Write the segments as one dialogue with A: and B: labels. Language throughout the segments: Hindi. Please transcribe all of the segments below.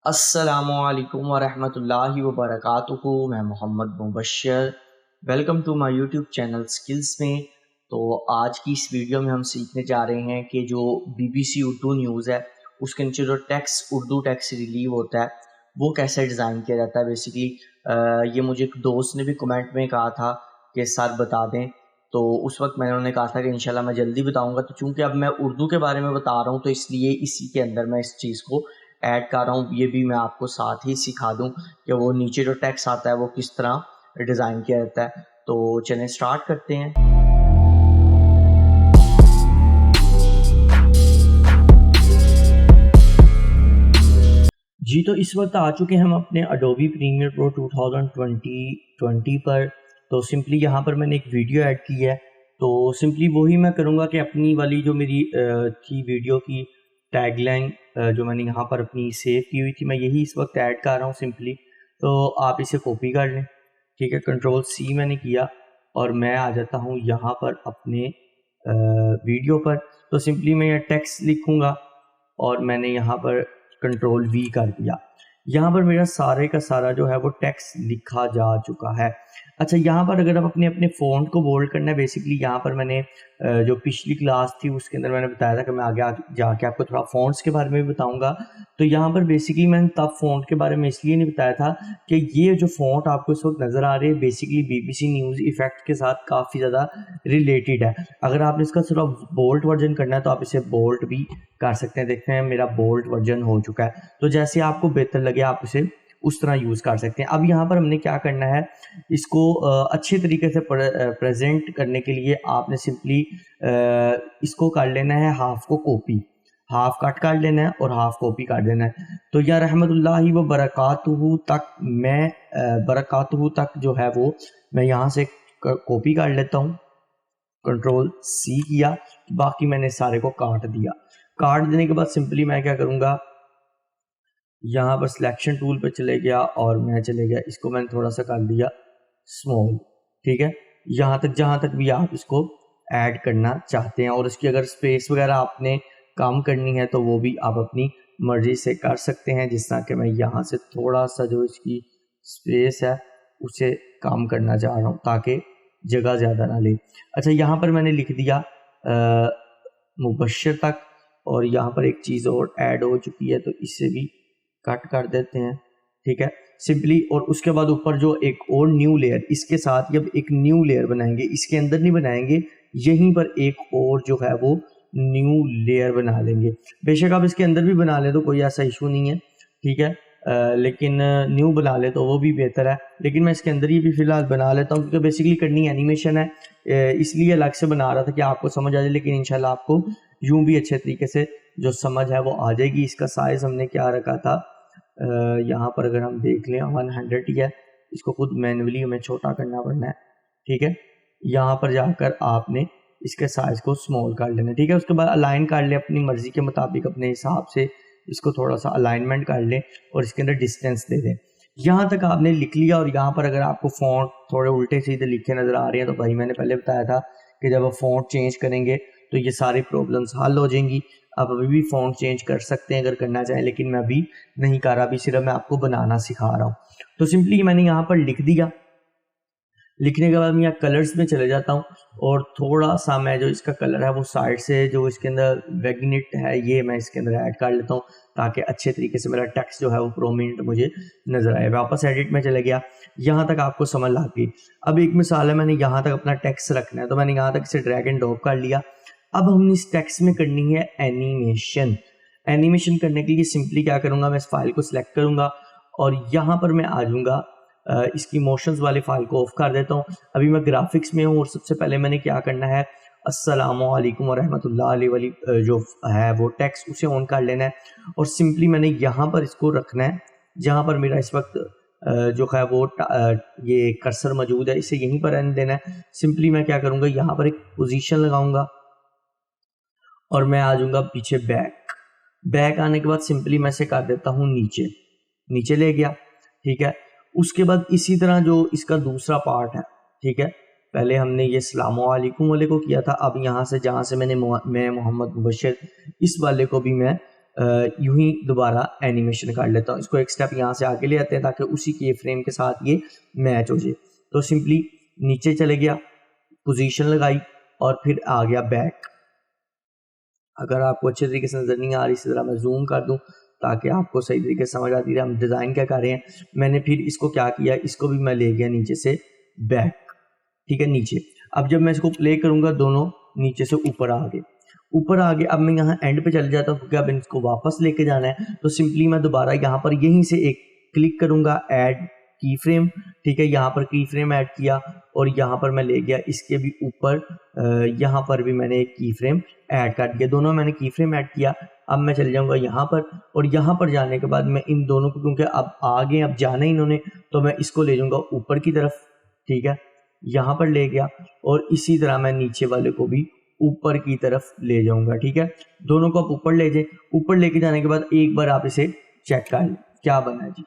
A: अस्सलामुअलैकुम वरहमतुल्लाहि वबरकातुहू। मैं Mohammad Mubashir, welcome to my YouTube channel skills में। तो आज की इस वीडियो में हम सीखने जा रहे हैं कि जो BBC उर्दू न्यूज़ है उसके नीचे जो टेक्स्ट उर्दू टेक्स्ट रिलीव होता है वो कैसे डिज़ाइन किया जाता है। बेसिकली ये मुझे एक दोस्त ने भी कमेंट में कहा था कि सर बता दें, तो उस वक्त मैंने उन्हें कहा था कि इंशाल्लाह मैं जल्दी बताऊंगा। तो चूंकि अब मैं उर्दू के बारे में बता रहा हूँ तो इसलिए इसी के अंदर मैं इस चीज़ को ऐड कर रहा हूँ। ये भी मैं आपको साथ ही सिखा दूँ कि वो नीचे जो टेक्स्ट आता है वो किस तरह डिज़ाइन किया जाता है। तो चलें स्टार्ट करते हैं। जी, तो इस वक्त आ चुके हैं हम अपने Adobe Premiere Pro 2020 पर। तो सिंपली यहाँ पर मैंने एक वीडियो ऐड की है, तो सिंपली वही मैं करूँगा कि अपनी वाली जो मेरी थी वीडियो की टैगलाइन जो मैंने यहाँ पर अपनी सेव की हुई थी, मैं यही इस वक्त ऐड कर रहा हूँ सिंपली। तो आप इसे कॉपी कर लें, ठीक है। Ctrl+C मैंने किया और मैं आ जाता हूँ यहाँ पर अपने वीडियो पर। तो सिंपली मैं यह टेक्स्ट लिखूँगा और मैंने यहाँ पर Ctrl+V कर दिया। यहाँ पर मेरा सारे का सारा जो है वो टेक्स्ट लिखा जा चुका है। अच्छा, यहाँ पर अगर आप अपने अपने फ़ॉन्ट को बोल्ड करना है, बेसिकली यहाँ पर मैंने जो पिछली क्लास थी उसके अंदर मैंने बताया था कि मैं आगे जाके आपको थोड़ा फ़ॉन्ट्स के बारे में भी बताऊँगा। तो यहाँ पर बेसिकली मैंने तब फ़ॉन्ट के बारे में इसलिए नहीं बताया था कि ये जो फ़ॉन्ट आपको इस वक्त नज़र आ रही है बेसिकली BBC न्यूज़ इफ़ेक्ट के साथ काफ़ी ज़्यादा रिलेटेड है। अगर आपने इसका सिर्फ बोल्ड वर्जन करना है तो आप इसे बोल्ड भी कर सकते हैं। देखते हैं मेरा बोल्ड वर्जन हो चुका है, तो जैसे आपको बेहतर लगे आप इसे उस तरह यूज़ कर सकते हैं। अब यहाँ पर हमने क्या करना है, इसको अच्छे तरीके से प्रेजेंट करने के लिए आपने सिंपली इसको कर लेना है हाफ को कॉपी, हाफ कट कर लेना है और हाफ कॉपी कर देना है। तो या रहमतुल्लाहि व बरकातुहू तक मैं बरकातुहू तक जो है वो मैं यहाँ से कॉपी कर लेता हूँ। Ctrl+C किया, बाकी मैंने सारे को काट दिया। काट देने के बाद सिंपली मैं क्या करूँगा, यहाँ पर सिलेक्शन टूल पे चले गया और मैं चले गया, इसको मैंने थोड़ा सा कर दिया स्मॉल, ठीक है। यहाँ तक जहाँ तक भी आप इसको ऐड करना चाहते हैं, और इसकी अगर स्पेस वगैरह आपने कम करनी है तो वो भी आप अपनी मर्जी से कर सकते हैं। जिस तरह कि मैं यहाँ से थोड़ा सा जो इसकी स्पेस है उसे कम करना चाह रहा हूँ ताकि जगह ज़्यादा ना ले। अच्छा, यहाँ पर मैंने लिख दिया मुबश्शिर तक, और यहाँ पर एक चीज़ और ऐड हो चुकी है तो इसे भी कट कर देते हैं, ठीक है सिंपली। और उसके बाद ऊपर जो एक और न्यू लेयर, इसके साथ अब एक न्यू लेयर बनाएंगे, इसके अंदर नहीं बनाएंगे, यहीं पर एक और जो है वो न्यू लेयर बना लेंगे। बेशक आप इसके अंदर भी बना ले तो कोई ऐसा इशू नहीं है, ठीक है। लेकिन न्यू बना ले तो वो भी बेहतर है, लेकिन मैं इसके अंदर ही भी फ़िलहाल बना लेता हूँ क्योंकि बेसिकली करनी एनिमेशन है, इसलिए अलग से बना रहा था कि आपको समझ आ जाए। लेकिन इंशाल्लाह आपको यूँ भी अच्छे तरीके से जो समझ है वो आ जाएगी। इसका साइज़ हमने क्या रखा था, यहाँ पर अगर हम देख लें 100 ही है, इसको खुद मैन्युअली हमें छोटा करना पड़ना है, ठीक है। यहाँ पर जाकर आपने इसके साइज़ को स्मॉल कर लेना है, ठीक है। उसके बाद अलाइन कर ले अपनी मर्ज़ी के मुताबिक, अपने हिसाब से इसको थोड़ा सा अलाइनमेंट कर लें और इसके अंदर डिस्टेंस दे दें। यहाँ तक आपने लिख लिया, और यहाँ पर अगर आपको फ़ॉन्ट थोड़े उल्टे सीधे लिखे नज़र आ रहे हैं तो भाई मैंने पहले बताया था कि जब आप फ़ॉन्ट चेंज करेंगे तो ये सारी प्रॉब्लम्स हल हो जाएंगी। आप अभी भी फ़ॉन्ट चेंज कर सकते हैं अगर करना चाहें, लेकिन मैं अभी नहीं कर रहा, अभी सिर्फ मैं आपको बनाना सिखा रहा हूँ। तो सिंपली मैंने यहाँ पर लिख दिया। लिखने के बाद मैं यहाँ कलर्स में चले जाता हूँ और थोड़ा सा मैं जो इसका कलर है वो साइड से जो इसके अंदर वेगनेट है ये मैं इसके अंदर ऐड कर लेता हूँ ताकि अच्छे तरीके से मेरा टेक्स्ट जो है वो प्रोमिनेंट मुझे नज़र आए। वापस एडिट में चले गया, यहाँ तक आपको समझ लग गई। अब एक मिसाल है, मैंने यहाँ तक अपना टेक्स्ट रखना है तो मैंने यहाँ तक इसे ड्रैग एंड ड्रॉप कर लिया। अब हमने इस टेक्स्ट में करनी है एनिमेशन। एनिमेशन करने के लिए सिंपली क्या करूँगा, मैं इस फाइल को सिलेक्ट करूँगा और यहाँ पर मैं आ जाऊँगा, इसकी मोशंस वाली फाइल को ऑफ कर देता हूँ। अभी मैं ग्राफिक्स में हूँ और सबसे पहले मैंने क्या करना है, अस्सलामुअलैकुम वरहमतुल्लाहि वाली जो है वो टेक्स्ट उसे ऑन कर लेना है और सिंपली मैंने यहाँ पर इसको रखना है जहाँ पर मेरा इस वक्त जो है वो ये कर्सर मौजूद है, इसे यहीं पर रहने देना है। सिंपली मैं क्या करूँगा, यहाँ पर एक पोजीशन लगाऊंगा और मैं आ जाऊँगा पीछे बैक आने के बाद सिंपली मैं इसे कर देता हूँ नीचे ले गया, ठीक है। उसके बाद इसी तरह जो इसका दूसरा पार्ट है, ठीक है, पहले हमने ये सलामुअलैकुम वाले को किया था, अब यहाँ से जहाँ से मैं मोहम्मद मुबश्शिर इस वाले को भी मैं यूं ही दोबारा एनिमेशन कर लेता हूँ। इसको एक स्टेप यहाँ से आगे ले आते हैं ताकि उसी के फ्रेम के साथ ये मैच हो जाए। तो सिंपली नीचे चले गया, पोजीशन लगाई और फिर आ गया बैक। अगर आपको अच्छे तरीके से नजर नहीं आ रही, इसी तरह मैं जूम कर दूं ताकि आपको सही तरीके से समझ आती रहे हम डिज़ाइन क्या कर रहे हैं। मैंने फिर इसको क्या किया, इसको भी मैं ले गया नीचे से बैक, ठीक है, नीचे। अब जब मैं इसको प्ले करूंगा दोनों नीचे से ऊपर आ गए, ऊपर आ गए। अब मैं यहाँ एंड पे चले जाता हूँ क्योंकि अब इसको वापस लेके जाना है। तो सिंपली मैं दोबारा यहाँ पर यहीं से एक क्लिक करूंगा, ऐड की फ्रेम, ठीक है, यहाँ पर की फ्रेम ऐड किया और यहाँ पर मैं ले गया इसके भी ऊपर, यहाँ पर भी मैंने एक की फ्रेम ऐड कर दिया। दोनों मैंने की फ्रेम ऐड किया। अब मैं चले जाऊंगा यहाँ पर और यहाँ पर जाने के बाद मैं इन दोनों को, क्योंकि अब आगे अब जाना ही इन्होंने, तो मैं इसको ले जाऊंगा ऊपर की तरफ, ठीक है, यहाँ पर ले गया और इसी तरह मैं नीचे वाले को भी ऊपर की तरफ ले जाऊंगा, ठीक है। दोनों को आप ऊपर ले जाए। ऊपर लेके जाने के बाद एक बार आप इसे चेक कर लें क्या बना है जी,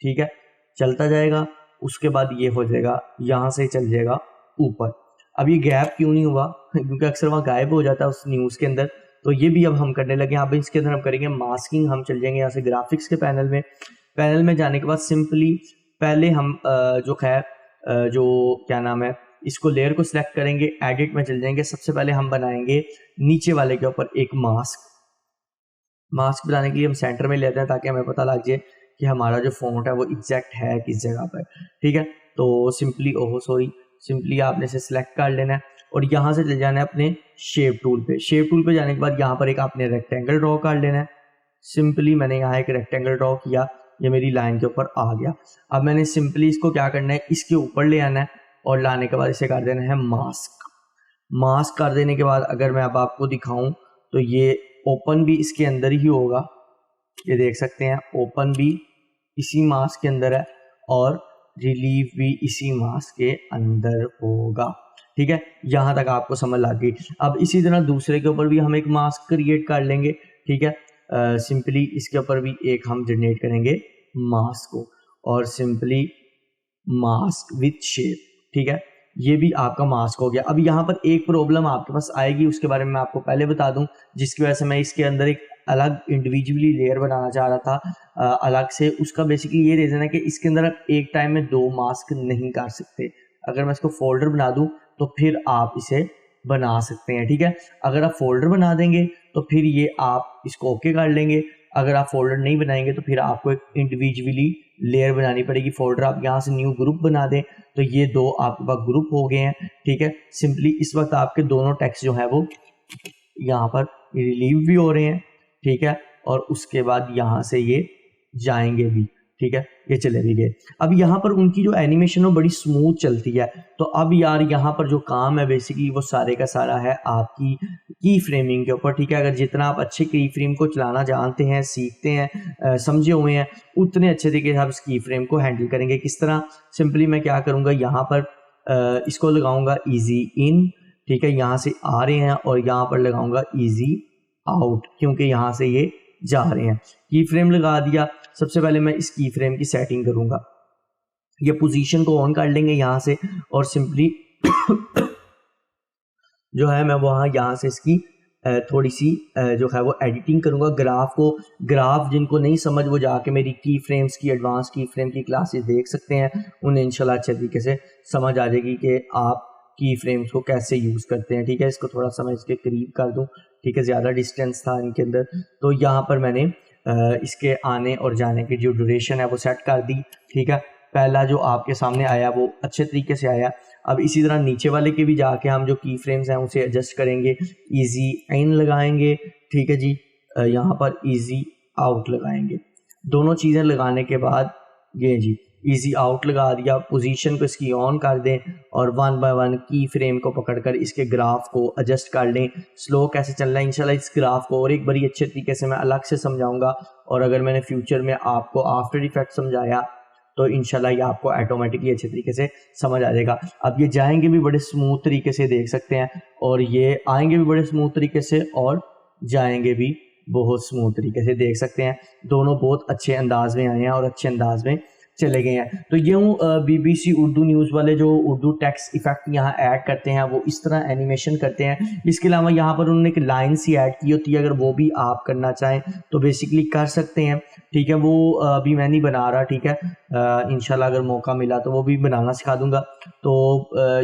A: ठीक है, चलता जाएगा। उसके बाद ये हो जाएगा, यहाँ से चल जाएगा ऊपर। अब ये गैप क्यों नहीं हुआ, क्योंकि अक्सर वहाँ गायब हो जाता है उस न्यूज़ के अंदर। तो ये भी अब हम करने लगे। अब इसके अंदर हम करेंगे मास्किंग। हम चल जाएंगे यहाँ से ग्राफिक्स के पैनल में जाने के बाद सिंपली पहले हम जो है जो क्या नाम है, इसको लेयर को सिलेक्ट करेंगे, एडिट में चल जाएंगे। सबसे पहले हम बनाएंगे नीचे वाले के ऊपर एक मास्क बनाने के लिए हम सेंटर में लेते हैं ताकि हमें पता लग जाए कि हमारा जो फॉन्ट है वो एग्जैक्ट है किस जगह पर, ठीक है। तो सिंपली आपने इसे सिलेक्ट कर लेना है और यहाँ से चल जाना है अपने शेप टूल पे जाने के बाद यहाँ पर एक आपने रेक्टेंगल ड्रॉ कर लेना है। सिंपली मैंने यहाँ एक रेक्टेंगल ड्रॉ किया, ये मेरी लाइन के ऊपर आ गया। अब मैंने सिंपली इसको क्या करना है, इसके ऊपर ले आना है और लाने के बाद इसे कर देना है मास्क कर देने के बाद अगर मैं अब आपको दिखाऊं तो ये ओपन भी इसके अंदर ही होगा, ये देख सकते हैं, ओपन भी इसी मास्क के अंदर है और रिलीव भी इसी मास्क के अंदर होगा, ठीक है। यहाँ तक आपको समझ लग गई। अब इसी तरह दूसरे के ऊपर भी हम एक मास्क क्रिएट कर लेंगे, ठीक है। सिंपली इसके ऊपर भी एक हम जनरेट करेंगे मास्क को और सिंपली मास्क विथ शेप, ठीक है, ये भी आपका मास्क हो गया। अब यहाँ पर एक प्रॉब्लम आपके पास आएगी, उसके बारे में आपको पहले बता दूं, जिसकी वजह से मैं इसके अंदर एक अलग इंडिविजुअली लेयर बनाना चाह रहा था अलग से। उसका बेसिकली ये रीज़न है कि इसके अंदर एक टाइम में 2 मास्क नहीं कर सकते। अगर मैं इसको फोल्डर बना दूं तो फिर आप इसे बना सकते हैं, ठीक है। अगर आप फोल्डर बना देंगे तो फिर ये आप इसको ओके कर लेंगे। अगर आप फोल्डर नहीं बनाएंगे तो फिर आपको एक इंडिविजुअली लेयर बनानी पड़ेगी। फोल्डर आप यहाँ से न्यू ग्रुप बना दें तो ये 2 आपके पास ग्रुप हो गए हैं, ठीक है। सिंपली इस वक्त आपके दोनों टेक्स्ट जो है वो यहाँ पर रिलीव भी हो रहे हैं, ठीक है, और उसके बाद यहाँ से ये जाएंगे भी, ठीक है, ये चले भी गए। अब यहाँ पर उनकी जो एनिमेशन है बड़ी स्मूथ चलती है। तो अब यार यहाँ पर जो काम है बेसिकली वो सारे का सारा है आपकी की फ्रेमिंग के ऊपर, ठीक है। अगर जितना आप अच्छे की फ्रेम को चलाना जानते हैं, सीखते हैं, समझे हुए हैं, उतने अच्छे तरीके से आप इस की फ्रेम को हैंडल करेंगे। किस तरह, सिंपली मैं क्या करूँगा, यहाँ पर इसको लगाऊंगा ईजी इन, ठीक है, यहाँ से आ रहे हैं, और यहाँ पर लगाऊंगा ईजी आउट क्योंकि यहाँ से ये जा रहे हैं। की फ्रेम लगा दिया। सबसे पहले मैं इस की फ्रेम की सेटिंग करूंगा, ये पोजीशन को ऑन कर लेंगे यहाँ से और सिंपली जो है मैं वहाँ यहाँ से इसकी थोड़ी सी जो है वो एडिटिंग करूंगा। ग्राफ जिनको नहीं समझ वो जाके मेरी की फ्रेम्स की एडवांस की फ्रेम की क्लासेस देख सकते हैं, उन्हें इंशाल्लाह अच्छे तरीके से समझ आ जाएगी कि आप की फ्रेम्स को कैसे यूज़ करते हैं, ठीक है। इसको थोड़ा सा मैं इसके करीब कर दूं, ठीक है, ज़्यादा डिस्टेंस था इनके अंदर। तो यहाँ पर मैंने इसके आने और जाने की जो ड्यूरेशन है वो सेट कर दी, ठीक है। पहला जो आपके सामने आया वो अच्छे तरीके से आया। अब इसी तरह नीचे वाले के भी जाके हम जो की फ्रेम्स हैं उसे एडजस्ट करेंगे। ईजी इन लगाएंगे, ठीक है जी, यहाँ पर ईजी आउट लगाएंगे। दोनों चीज़ें लगाने के बाद ये जी ईजी आउट लगा दिया। पोजीशन को इसकी ऑन कर दें और 1 बाय 1 की फ्रेम को पकड़कर इसके ग्राफ को एडजस्ट कर लें। स्लो कैसे चलना है इंशाल्लाह इस ग्राफ को और एक बारी अच्छे तरीके से मैं अलग से समझाऊंगा, और अगर मैंने फ्यूचर में आपको आफ्टर इफेक्ट समझाया तो इंशाल्लाह ये आपको ऑटोमेटिकली अच्छे तरीके से समझ आ जाएगा। अब ये जाएंगे भी बड़े स्मूथ तरीके से, देख सकते हैं, और ये आएंगे भी बड़े स्मूथ तरीके से और जाएंगे भी बहुत स्मूथ तरीके से, देख सकते हैं। दोनों बहुत अच्छे अंदाज में आए हैं और अच्छे अंदाज में चले गए हैं। तो यूँ BBC उर्दू न्यूज़ वाले जो उर्दू टेक्स्ट इफेक्ट यहाँ ऐड करते हैं वो इस तरह एनिमेशन करते हैं। इसके अलावा यहाँ पर उन्होंने एक लाइन सी ऐड की होती है, अगर वो भी आप करना चाहें तो बेसिकली कर सकते हैं, ठीक है। वो अभी मैं नहीं बना रहा, ठीक है। इंशाल्लाह अगर मौका मिला तो वो भी बनाना सिखा दूंगा। तो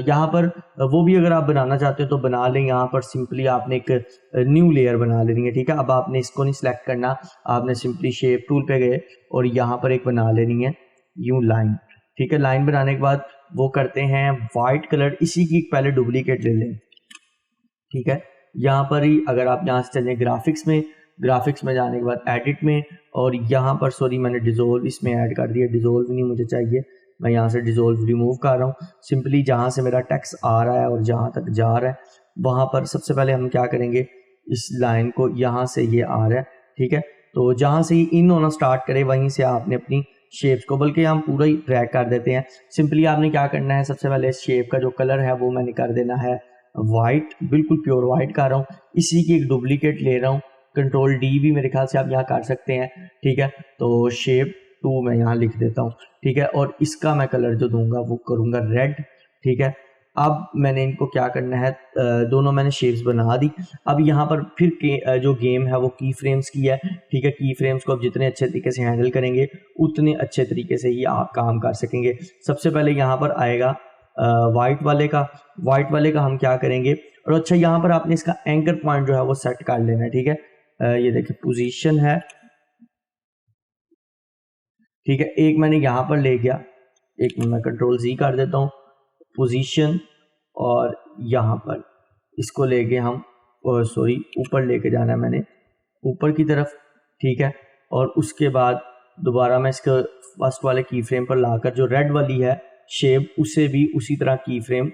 A: यहाँ पर वो भी अगर आप बनाना चाहते हो तो बना लें। यहाँ पर सिंपली आपने एक न्यू लेयर बना लेनी है, ठीक है। अब आपने इसको नहीं सिलेक्ट करना, आपने सिंपली शेप टूल पे गए और यहाँ पर एक बना लेनी है यूं लाइन, ठीक है। लाइन बनाने के बाद वो करते हैं वाइट कलर, इसी की पहले डुप्लीकेट ले लें, ठीक है। यहाँ पर ही अगर आप यहाँ से चलें ग्राफिक्स में जाने के बाद एडिट में, और यहाँ पर सॉरी मैंने डिज़ोल्व इसमें ऐड कर दिया, डिज़ोल्व नहीं मुझे चाहिए, मैं यहाँ से डिज़ोल्व रिमूव कर रहा हूँ। सिंपली जहाँ से मेरा टेक्स्ट आ रहा है और जहाँ तक जा रहा है वहाँ पर सबसे पहले हम क्या करेंगे, इस लाइन को यहाँ से ये आ रहा है, ठीक है। तो जहाँ से ये इन होना स्टार्ट करे वहीं से आपने अपनी शेप्स को, बल्कि हम पूरा ही ड्रैग कर देते हैं। सिंपली आपने क्या करना है, सबसे पहले शेप का जो कलर है वो मैंने कर देना है वाइट, बिल्कुल प्योर वाइट कर रहा हूँ। इसी की एक डुप्लीकेट ले रहा हूँ, कंट्रोल डी भी मेरे ख्याल से आप यहाँ कर सकते हैं, ठीक है। तो शेप 2 मैं यहाँ लिख देता हूँ, ठीक है। और इसका मैं कलर जो दूंगा वो करूँगा रेड, ठीक है। अब मैंने इनको क्या करना है, दोनों मैंने शेप्स बना दी। अब यहाँ पर फिर जो गेम है वो की फ्रेम्स की है, ठीक है। की फ्रेम्स को आप जितने अच्छे तरीके से हैंडल करेंगे उतने अच्छे तरीके से ही आप काम कर सकेंगे। सबसे पहले यहाँ पर आएगा वाइट वाले का हम क्या करेंगे, और अच्छा यहाँ पर आपने इसका एंकर पॉइंट जो है वो सेट कर लेना है, ठीक है। ये देखिए पोजीशन है, ठीक है। एक मैंने यहाँ पर ले गया, एक मैं कंट्रोल Z कर देता हूँ, पोजीशन, और यहाँ पर इसको लेके हम सॉरी ऊपर लेके जाना है मैंने, ऊपर की तरफ, ठीक है। और उसके बाद दोबारा मैं इसको फर्स्ट वाले की फ्रेम पर लाकर जो रेड वाली है शेप उसे भी उसी तरह की फ्रेम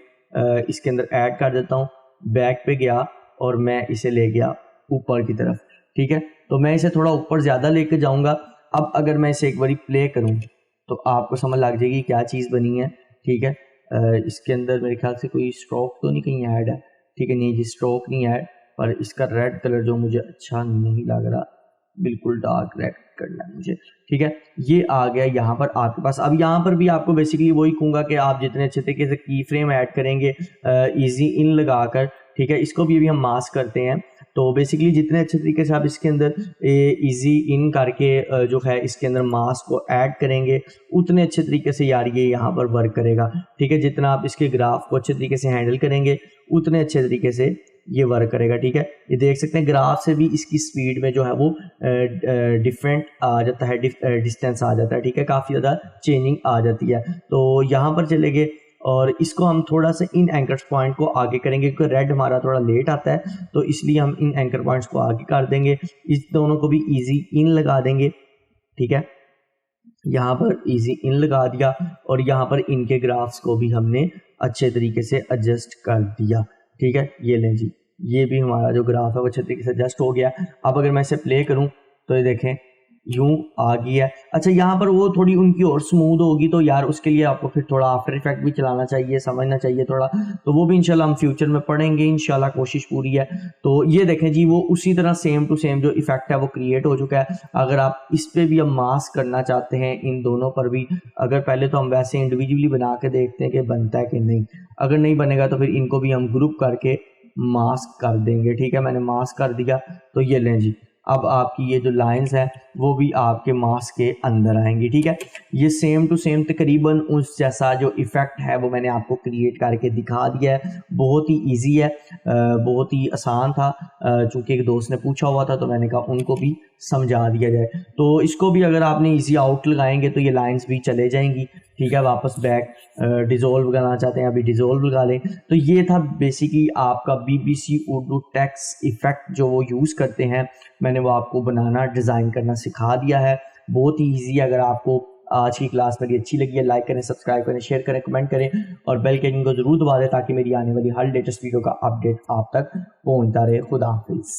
A: इसके अंदर ऐड कर देता हूँ। बैक पे गया और मैं इसे ले गया ऊपर की तरफ, ठीक है। तो मैं इसे थोड़ा ऊपर ज़्यादा लेके जाऊँगा। अब अगर मैं इसे एक बारी प्ले करूँ तो आपको समझ लग जाएगी क्या चीज़ बनी है, ठीक है। इसके अंदर मेरे ख्याल से कोई स्ट्रोक तो नहीं कहीं ऐड है, ठीक है। नहीं जी, स्ट्रोक नहीं है, पर इसका रेड कलर जो मुझे अच्छा नहीं लग रहा, बिल्कुल डार्क रेड करना है मुझे, ठीक है। ये आ गया यहाँ पर आपके पास। अब यहाँ पर भी आपको बेसिकली वही कहूँगा कि आप जितने अच्छे तरीके से की फ्रेम ऐड करेंगे इजी इन लगाकर, ठीक है। इसको भी अभी हम मास्क करते हैं। तो बेसिकली जितने अच्छे तरीके से आप इसके अंदर इजी इन करके जो है इसके अंदर मास्क को ऐड करेंगे उतने अच्छे तरीके से यार ये यहाँ पर वर्क करेगा, ठीक है। जितना आप इसके ग्राफ को अच्छे तरीके से हैंडल करेंगे उतने अच्छे तरीके से ये वर्क करेगा, ठीक है। ये देख सकते हैं ग्राफ से भी इसकी स्पीड में जो है वो डिफरेंट आ जाता है, डिस्टेंस आ जाता है, ठीक है। काफ़ी ज़्यादा चेंजिंग आ जाती है। तो यहाँ पर चले गए और इसको हम थोड़ा सा इन एंकर पॉइंट को आगे करेंगे क्योंकि रेड हमारा थोड़ा लेट आता है, तो इसलिए हम इन एंकर पॉइंट्स को आगे कर देंगे। इस दोनों को भी इजी इन लगा देंगे, ठीक है। यहाँ पर इजी इन लगा दिया और यहाँ पर इनके ग्राफ्स को भी हमने अच्छे तरीके से एडजस्ट कर दिया, ठीक है। ये लें जी, ये भी हमारा जो ग्राफ है वो अच्छे तरीके से एडजस्ट हो गया। अब अगर मैं इसे प्ले करूँ तो ये देखें यूं आ गई है। अच्छा यहाँ पर वो थोड़ी उनकी और स्मूथ होगी तो यार उसके लिए आपको फिर थोड़ा आफ्टर इफेक्ट भी चलाना चाहिए, समझना चाहिए थोड़ा, तो वो भी इंशाल्लाह हम फ्यूचर में पढ़ेंगे, इंशाल्लाह कोशिश पूरी है। तो ये देखें जी, वो उसी तरह सेम टू सेम जो इफेक्ट है वो क्रिएट हो चुका है। अगर आप इस पर भी हम मास्क करना चाहते हैं, इन दोनों पर भी, अगर पहले तो हम वैसे इंडिविजुअली बना के देखते हैं कि बनता है कि नहीं, अगर नहीं बनेगा तो फिर इनको भी हम ग्रुप करके मास्क कर देंगे, ठीक है। मैंने मास्क कर दिया तो ये लें जी, अब आपकी ये जो लाइंस हैं वो भी आपके मास्क के अंदर आएंगी, ठीक है। ये सेम टू सेम तकरीबन उस जैसा जो इफ़ेक्ट है वो मैंने आपको क्रिएट करके दिखा दिया है। बहुत ही इजी है, बहुत ही आसान था। चूँकि एक दोस्त ने पूछा हुआ था तो मैंने कहा उनको भी समझा दिया जाए। तो इसको भी अगर आपने इजी आउट लगाएंगे तो ये लाइंस भी चले जाएंगी, ठीक है। वापस बैक डिज़ोल्व करना चाहते हैं अभी डिज़ोल्व लगा लें। तो ये था बेसिकली आपका BBC उर्दू टेक्स्ट इफ़ेक्ट जो वो यूज़ करते हैं, मैंने वो आपको बनाना डिज़ाइन करना सिखा दिया है। बहुत ही ईजी है। अगर आपको आज की क्लास मेरी अच्छी लगी है, लाइक करें, सब्सक्राइब करें, शेयर करें, कमेंट करें और बेल के आइकन को ज़रूर दबा दें ताकि मेरी आने वाली हर लेटेस्ट वीडियो का अपडेट आप तक पहुंचता रहे। खुदा हाफिज़।